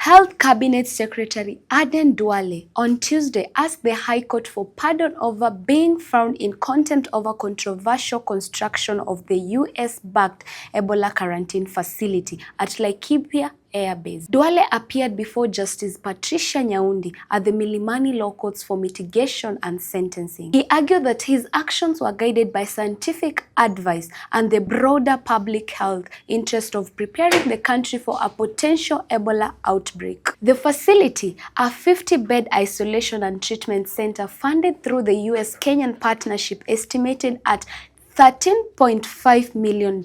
Health Cabinet Secretary Aden Duale on Tuesday asked the High Court for pardon over being found in contempt over controversial construction of the US-backed Ebola quarantine facility at Laikipia Air Base. Duale appeared before Justice Patricia Nyaundi at the Milimani Law Courts for mitigation and sentencing. He argued that his actions were guided by scientific advice and the broader public health interest of preparing the country for a potential Ebola outbreak. The facility, a 50-bed isolation and treatment center funded through the US-Kenyan partnership estimated at $13.5 million,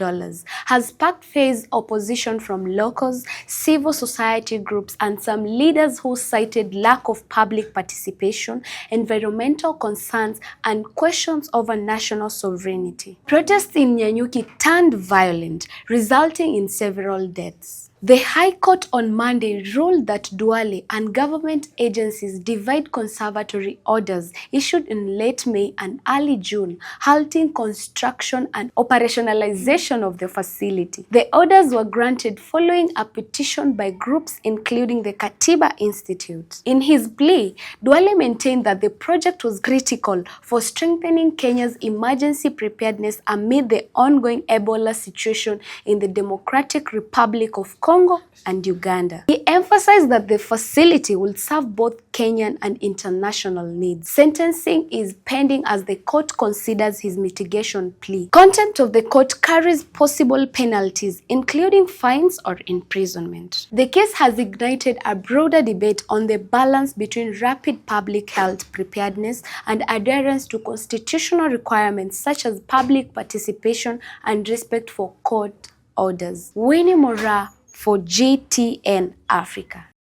has sparked fierce opposition from locals, civil society groups, and some leaders who cited lack of public participation, environmental concerns, and questions over national sovereignty. Protests in Nyanyuki turned violent, resulting in several deaths. The High Court on Monday ruled that Duale and government agencies defied conservatory orders issued in late May and early June, halting construction and operationalization of the facility. The orders were granted following a petition by groups including the Katiba Institute. In his plea, Duale maintained that the project was critical for strengthening Kenya's emergency preparedness amid the ongoing Ebola situation in the Democratic Republic of Congo and Uganda. He emphasized that the facility will serve both Kenyan and international needs. Sentencing is pending as the court considers his mitigation plea. Contempt of the court carries possible penalties, including fines or imprisonment. The case has ignited a broader debate on the balance between rapid public health preparedness and adherence to constitutional requirements such as public participation and respect for court orders. Winnie Mora for GTN Africa.